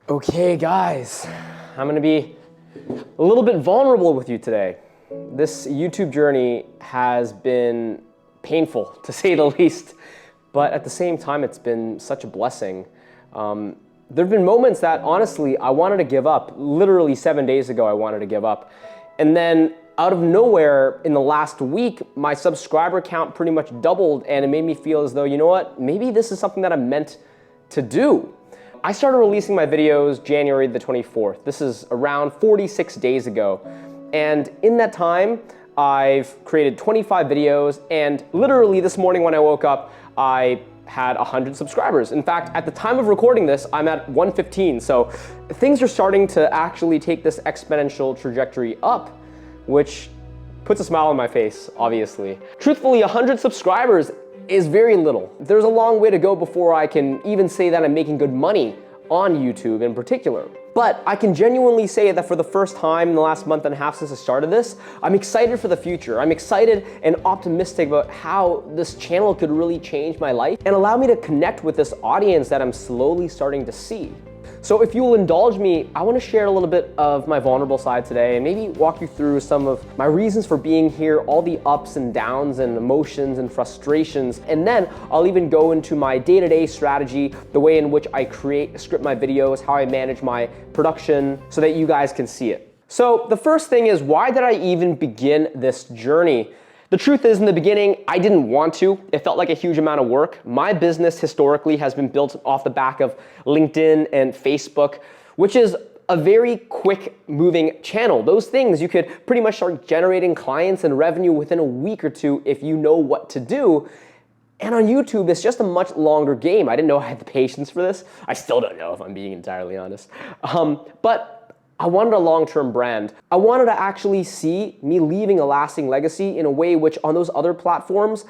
Okay, guys, I'm gonna be a little bit vulnerable with you today. This YouTube journey has been painful, to say the least, but at the same time, it's been such a blessing. There have been moments that, honestly, I wanted to give up. Literally 7 days ago, I wanted to give up. And then, out of nowhere, in the last week, my subscriber count pretty much doubled, and it made me feel as though, you know what, maybe this is something that I'm meant to do. I started releasing my videos January the 24th. This is around 46 days ago. And in that time, I've created 25 videos, and literally this morning when I woke up, I had 100 subscribers. In fact, at the time of recording this, I'm at 115. So things are starting to actually take this exponential trajectory up, which puts a smile on my face, obviously. Truthfully, 100 subscribers is very little. There's a long way to go before I can even say that I'm making good money on YouTube in particular. But I can genuinely say that for the first time in the last month and a half since I started this, I'm excited for the future. I'm excited and optimistic about how this channel could really change my life and allow me to connect with this audience that I'm slowly starting to see. So if you'll indulge me, I want to share a little bit of my vulnerable side today and maybe walk you through some of my reasons for being here, all the ups and downs and emotions and frustrations. And then I'll even go into my day-to-day strategy, the way in which I script my videos, how I manage my production so that you guys can see it. So the first thing is, why did I even begin this journey? The truth is, in the beginning, I didn't want to. It felt like a huge amount of work. My business historically has been built off the back of LinkedIn and Facebook, which is a very quick moving channel. Those things, you could pretty much start generating clients and revenue within a week or two if you know what to do. And on YouTube, it's just a much longer game. I didn't know I had the patience for this. I still don't know, if I'm being entirely honest. But I wanted a long-term brand. I wanted to actually see me leaving a lasting legacy in a way which on those other platforms,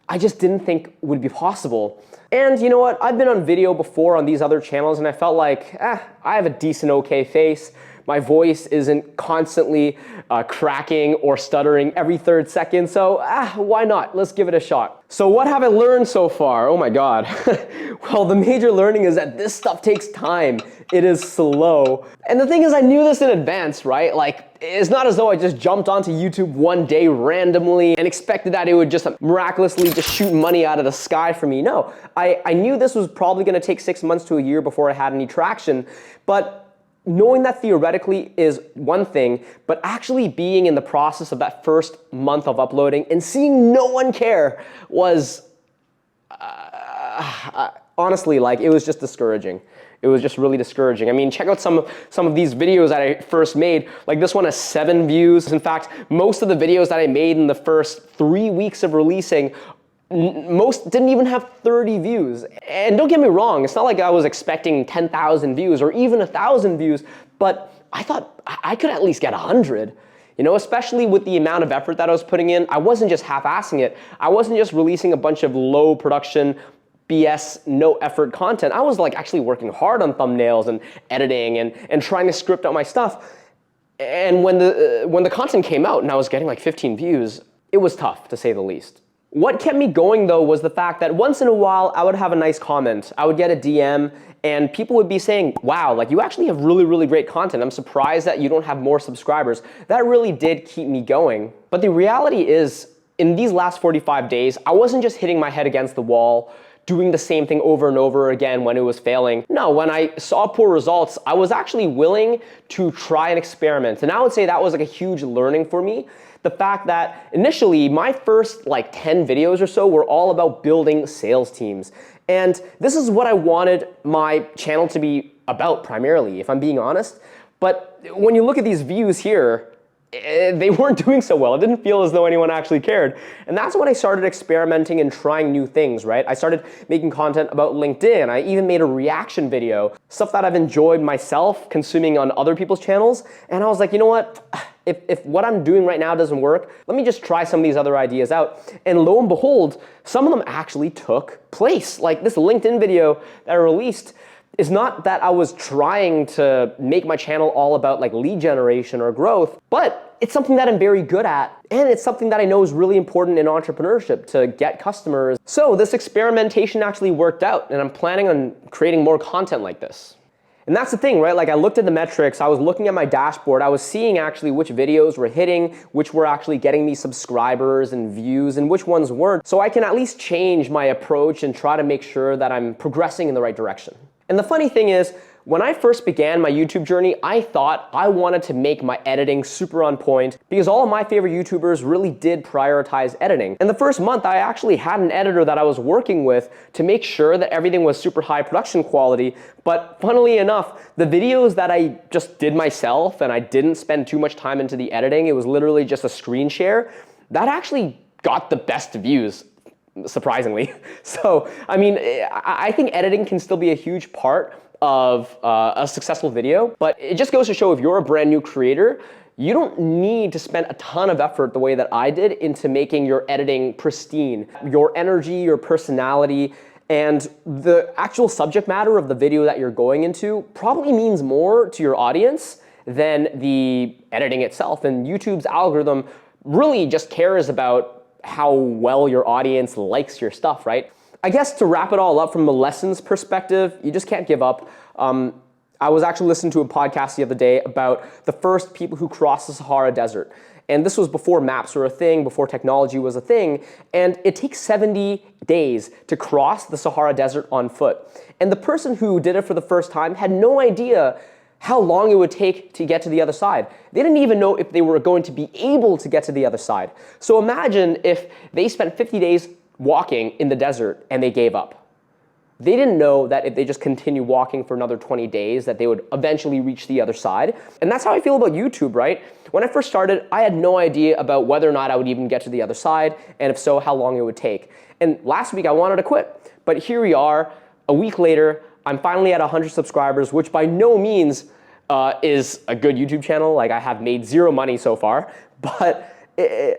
I just didn't think would be possible. And you know what? I've been on video before on these other channels and I felt like, I have a decent, okay face. My voice isn't constantly cracking or stuttering every 3rd second, so why not? Let's give it a shot. So what have I learned so far? Oh my God. Well, the major learning is that this stuff takes time. It is slow. And the thing is, I knew this in advance, right? Like, it's not as though I just jumped onto YouTube one day randomly and expected that it would just miraculously just shoot money out of the sky for me. No, I knew this was probably gonna take 6 months to a year before I had any traction, but knowing that theoretically is one thing, but actually being in the process of that first month of uploading and seeing no one care was, honestly, like, it was just discouraging. It was just really discouraging. I mean, check out some of these videos that I first made. Like, this one has 7 views. In fact, most of the videos that I made in the first 3 weeks of releasing, most didn't even have 30 views. And don't get me wrong, it's not like I was expecting 10,000 views or even 1,000 views, but I thought I could at least get 100. You know, especially with the amount of effort that I was putting in. I wasn't just half-assing it. I wasn't just releasing a bunch of low production, BS, no effort content. I was like actually working hard on thumbnails and editing and trying to script out my stuff. And when the content came out and I was getting like 15 views, it was tough, to say the least. What kept me going though was the fact that once in a while I would have a nice comment. I would get a DM and people would be saying, wow, like, you actually have really, really great content. I'm surprised that you don't have more subscribers. That really did keep me going. But the reality is, in these last 45 days, I wasn't just hitting my head against the wall, doing the same thing over and over again when it was failing. No, when I saw poor results, I was actually willing to try an experiment. And I would say that was like a huge learning for me. The fact that initially my first like 10 videos or so were all about building sales teams. And this is what I wanted my channel to be about primarily, if I'm being honest. But when you look at these views here, they weren't doing so well. It didn't feel as though anyone actually cared. And that's when I started experimenting and trying new things, right? I started making content about LinkedIn. I even made a reaction video, stuff that I've enjoyed myself consuming on other people's channels. And I was like, you know what? If what I'm doing right now doesn't work, let me just try some of these other ideas out. And lo and behold, some of them actually took place. Like this LinkedIn video that I released is not that I was trying to make my channel all about like lead generation or growth, but it's something that I'm very good at. And it's something that I know is really important in entrepreneurship to get customers. So this experimentation actually worked out and I'm planning on creating more content like this. And that's the thing, right? Like I looked at the metrics, I was looking at my dashboard, I was seeing actually which videos were hitting, which were actually getting me subscribers and views, and which ones weren't. So I can at least change my approach and try to make sure that I'm progressing in the right direction. And the funny thing is, when I first began my YouTube journey, I thought I wanted to make my editing super on point because all of my favorite YouTubers really did prioritize editing. In the first month, I actually had an editor that I was working with to make sure that everything was super high production quality. But funnily enough, the videos that I just did myself and I didn't spend too much time into the editing, it was literally just a screen share, that actually got the best views, surprisingly. So, I mean, I think editing can still be a huge part of a successful video, but it just goes to show if you're a brand new creator, you don't need to spend a ton of effort the way that I did into making your editing pristine. Your energy, your personality, and the actual subject matter of the video that you're going into probably means more to your audience than the editing itself. And YouTube's algorithm really just cares about how well your audience likes your stuff, right? I guess to wrap it all up from a lessons perspective, you just can't give up. I was actually listening to a podcast the other day about the first people who crossed the Sahara Desert. And this was before maps were a thing, before technology was a thing. And it takes 70 days to cross the Sahara Desert on foot. And the person who did it for the first time had no idea how long it would take to get to the other side. They didn't even know if they were going to be able to get to the other side. So imagine if they spent 50 days walking in the desert and they gave up. They didn't know that if they just continue walking for another 20 days that they would eventually reach the other side. And that's how I feel about YouTube, right? When I first started, I had no idea about whether or not I would even get to the other side, and if so, how long it would take. And last week I wanted to quit, but here we are, a week later, I'm finally at 100 subscribers, which by no means is a good YouTube channel. Like I have made zero money so far, but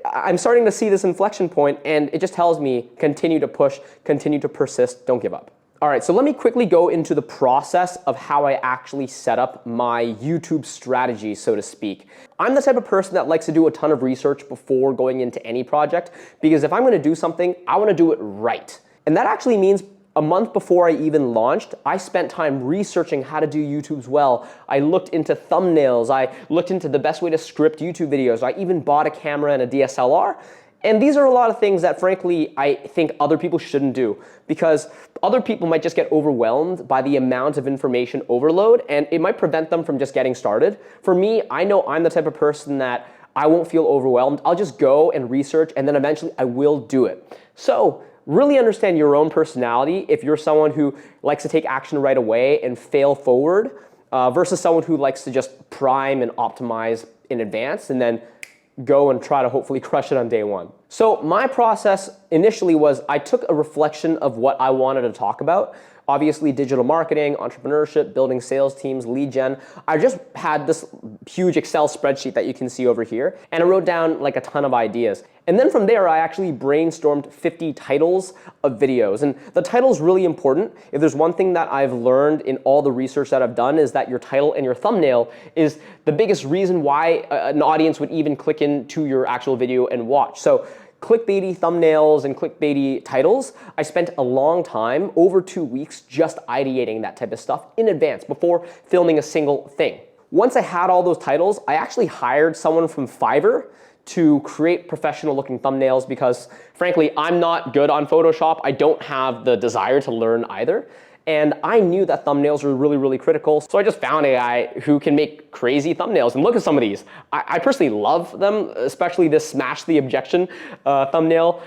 I'm starting to see this inflection point, and it just tells me continue to push, continue to persist, don't give up. All right, so let me quickly go into the process of how I actually set up my YouTube strategy, so to speak. I'm the type of person that likes to do a ton of research before going into any project, because if I'm gonna do something, I wanna do it right. And that actually means a month before I even launched, I spent time researching how to do YouTubes well. I looked into thumbnails. I looked into the best way to script YouTube videos. I even bought a camera and a DSLR. And these are a lot of things that, frankly, I think other people shouldn't do, because other people might just get overwhelmed by the amount of information overload, and it might prevent them from just getting started. For me, I know I'm the type of person that I won't feel overwhelmed. I'll just go and research, and then eventually I will do it. So really understand your own personality if you're someone who likes to take action right away and fail forward versus someone who likes to just prime and optimize in advance and then go and try to hopefully crush it on day one. So my process initially was I took a reflection of what I wanted to talk about. Obviously, digital marketing, entrepreneurship, building sales teams, lead gen. I just had this huge Excel spreadsheet that you can see over here, and I wrote down like a ton of ideas. And then from there, I actually brainstormed 50 titles of videos. And the title is really important. If there's one thing that I've learned in all the research that I've done is that your title and your thumbnail is the biggest reason why an audience would even click into your actual video and watch. So clickbaity thumbnails and clickbaity titles, I spent a long time, over 2 weeks, just ideating that type of stuff in advance before filming a single thing. Once I had all those titles, I actually hired someone from Fiverr to create professional looking thumbnails because, frankly, I'm not good on Photoshop. I don't have the desire to learn either. And I knew that thumbnails were really, really critical. So I just found a guy who can make crazy thumbnails. And look at some of these. I personally love them, especially this smash the objection thumbnail.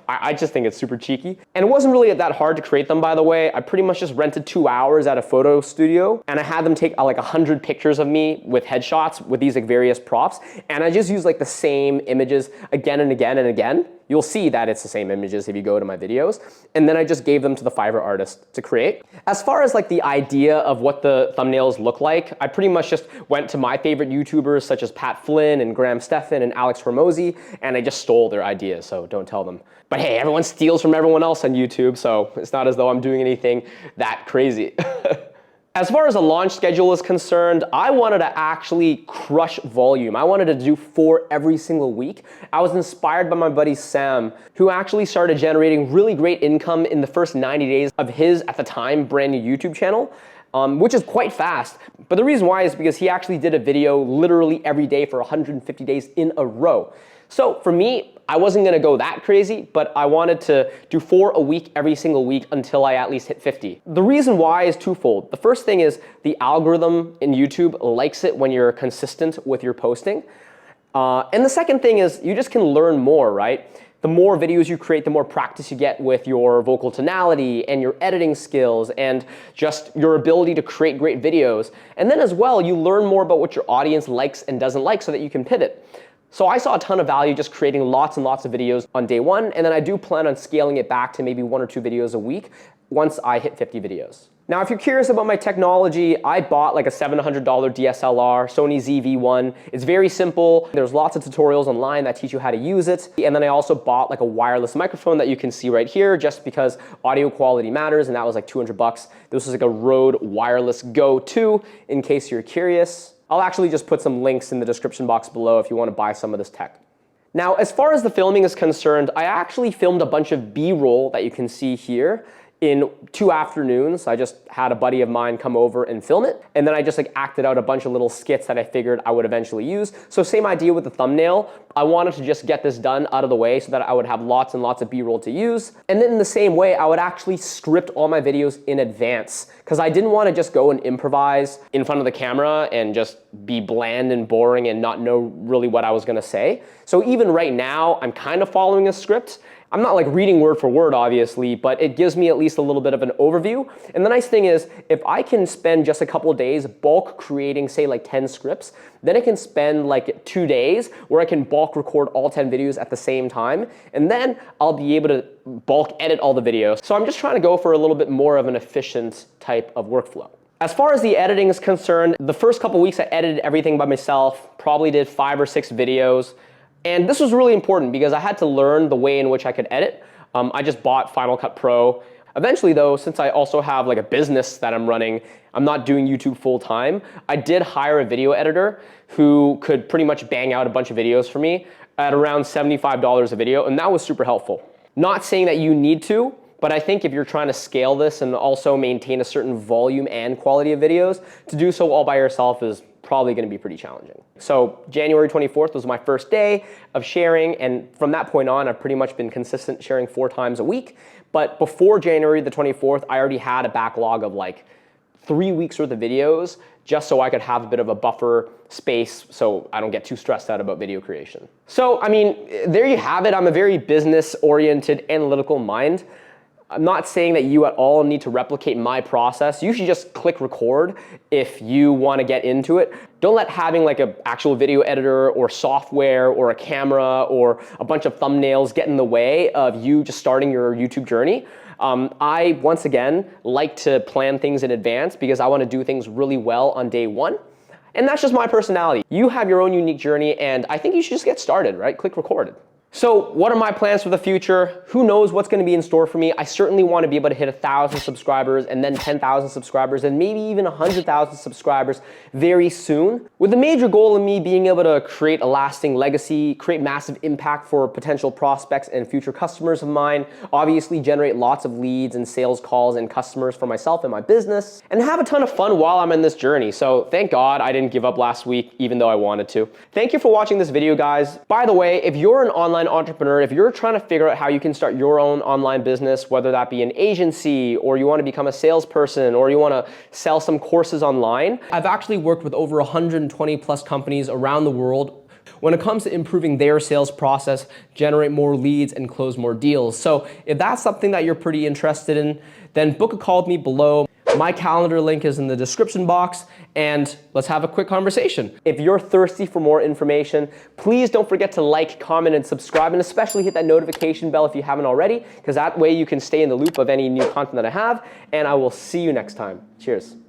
I just think it's super cheeky. And it wasn't really that hard to create them, by the way. I pretty much just rented 2 hours at a photo studio, and I had them take like 100 pictures of me with headshots with these like various props. And I just used like the same images again and again and again. You'll see that it's the same images if you go to my videos. And then I just gave them to the Fiverr artist to create. As far as like the idea of what the thumbnails look like, I pretty much just went to my favorite YouTubers such as Pat Flynn and Graham Stephan and Alex Hormozy, and I just stole their ideas, so don't tell them. But hey, everyone steals from everyone else on YouTube, so it's not as though I'm doing anything that crazy. As far as a launch schedule is concerned, I wanted to actually crush volume. I wanted to do 4 every single week. I was inspired by my buddy Sam, who actually started generating really great income in the first 90 days of his, at the time, brand new YouTube channel. which is quite fast. But the reason why is because he actually did a video literally every day for 150 days in a row. So for me, I wasn't gonna go that crazy, but I wanted to do 4 a week every single week until I at least hit 50. The reason why is twofold. The first thing is the algorithm in YouTube likes it when you're consistent with your posting. And the second thing is you just can learn more, right? The more videos you create, the more practice you get with your vocal tonality and your editing skills and just your ability to create great videos. And then as well, you learn more about what your audience likes and doesn't like so that you can pivot. So I saw a ton of value just creating lots and lots of videos on day one, and then I do plan on scaling it back to maybe 1 or 2 videos a week once I hit 50 videos. Now, if you're curious about my technology, I bought like a $700 DSLR, Sony ZV-1. It's very simple. There's lots of tutorials online that teach you how to use it. And then I also bought like a wireless microphone that you can see right here just because audio quality matters, and that was like 200 bucks. This was like a Rode Wireless Go 2 in case you're curious. I'll actually just put some links in the description box below if you want to buy some of this tech. Now, as far as the filming is concerned, I actually filmed a bunch of B-roll that you can see here in 2 afternoons. I just had a buddy of mine come over and film it. And then I just like acted out a bunch of little skits that I figured I would eventually use. So same idea with the thumbnail. I wanted to just get this done out of the way so that I would have lots and lots of B-roll to use. And then in the same way, I would actually script all my videos in advance because I didn't want to just go and improvise in front of the camera and just be bland and boring and not know really what I was going to say. So even right now, I'm kind of following a script. I'm not like reading word for word, obviously, but it gives me at least a little bit of an overview. And the nice thing is, if I can spend just a couple of days bulk creating, say like 10 scripts, then I can spend like 2 days where I can bulk record all 10 videos at the same time. And then I'll be able to bulk edit all the videos. So I'm just trying to go for a little bit more of an efficient type of workflow. As far as the editing is concerned, the first couple weeks I edited everything by myself, probably did 5 or 6 videos. And this was really important because I had to learn the way in which I could edit. I just bought Final Cut Pro. Eventually though, since I also have like a business that I'm running, I'm not doing YouTube full time, I did hire a video editor who could pretty much bang out a bunch of videos for me at around $75 a video, and that was super helpful. Not saying that you need to, but I think if you're trying to scale this and also maintain a certain volume and quality of videos, to do so all by yourself is probably going to be pretty challenging. So January 24th was my first day of sharing, and from that point on, I've pretty much been consistent sharing 4 times a week. But before January the 24th, I already had a backlog of like 3 weeks worth of videos just so I could have a bit of a buffer space so I don't get too stressed out about video creation. So, I mean, there you have it. I'm a very business-oriented, analytical mind. I'm not saying that you at all need to replicate my process. You should just click record if you want to get into it. Don't let having like an actual video editor or software or a camera or a bunch of thumbnails get in the way of you just starting your YouTube journey. I, once again, like to plan things in advance because I want to do things really well on day one. And that's just my personality. You have your own unique journey, and I think you should just get started, right? Click record. So what are my plans for the future? Who knows what's going to be in store for me? I certainly want to be able to hit 1,000 subscribers and then 10,000 subscribers and maybe even 100,000 subscribers very soon. With the major goal of me being able to create a lasting legacy, create massive impact for potential prospects and future customers of mine, obviously generate lots of leads and sales calls and customers for myself and my business, and have a ton of fun while I'm in this journey. So thank God I didn't give up last week, even though I wanted to. Thank you for watching this video, guys. By the way, if you're an online entrepreneur, if you're trying to figure out how you can start your own online business, whether that be an agency or you want to become a salesperson or you want to sell some courses online, I've actually worked with over 120 plus companies around the world when it comes to improving their sales process, generate more leads and close more deals. So if that's something that you're pretty interested in, then book a call with me below. My calendar link is in the description box, and let's have a quick conversation. If you're thirsty for more information, please don't forget to like, comment, and subscribe, and especially hit that notification bell if you haven't already, because that way you can stay in the loop of any new content that I have, and I will see you next time. Cheers.